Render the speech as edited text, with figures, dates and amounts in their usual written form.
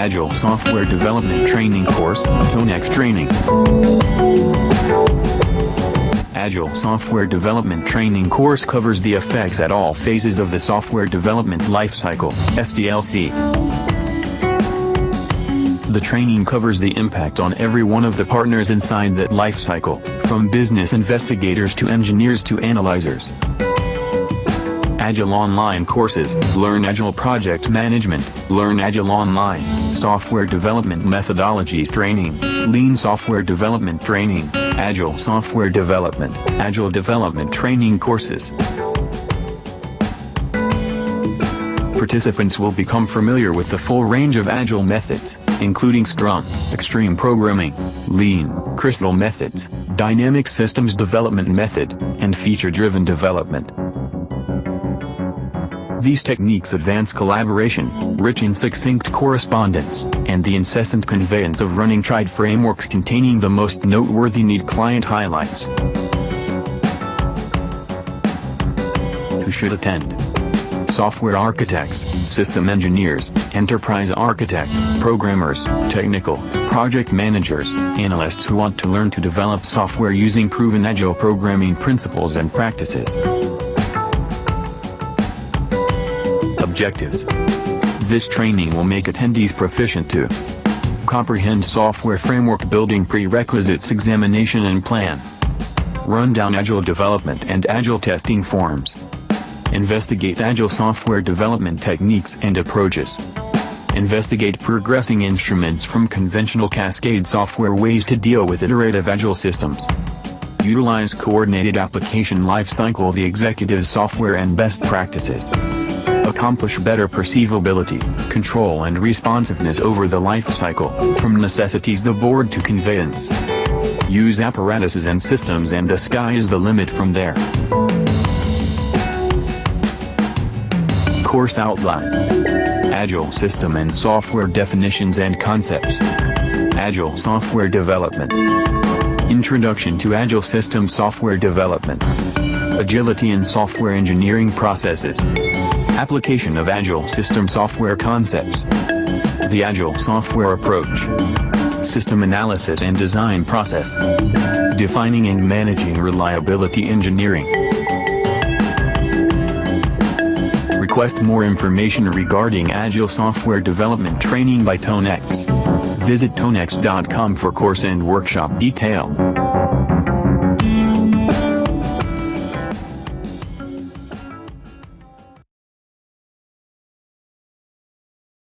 Agile Software Development Training Course, Tonex Training. Agile Software Development Training Course covers the effects at all phases of the software development lifecycle, SDLC. The training covers the impact on every one of the partners inside that lifecycle, from business investigators to engineers to analyzers. Agile Online courses, Learn Agile Project Management, Learn Agile Online, Software Development Methodologies Training, Lean Software Development Training, Agile Software Development, Agile Development Training courses. Participants will become familiar with the full range of Agile methods, including Scrum, Extreme Programming, Lean, Crystal methods, Dynamic Systems Development Method, and Feature-Driven Development. These techniques advance collaboration, rich in succinct correspondence, and the incessant conveyance of running tried frameworks containing the most noteworthy need client highlights. Who should attend? Software architects, system engineers, enterprise architect, programmers, technical, project managers, analysts who want to learn to develop software using proven Agile programming principles and practices. Objectives. This training will make attendees proficient to comprehend software framework building prerequisites examination and plan, run down Agile development and Agile testing forms, investigate Agile software development techniques and approaches, investigate progressing instruments from conventional cascade software ways to deal with iterative Agile systems, utilize coordinated application lifecycle the executive's software and best practices, accomplish better perceivability, control and responsiveness over the lifecycle, from necessities the board to conveyance. Use apparatuses and systems and the sky is the limit from there. Course outline. Agile system and software definitions and concepts. Agile software development. Introduction to Agile system software development. Agility in software engineering processes. Application of Agile system software concepts. The Agile software approach. System analysis and design process. Defining and managing reliability engineering. Request more information regarding Agile software development training by Tonex. Visit tonex.com for course and workshop detail.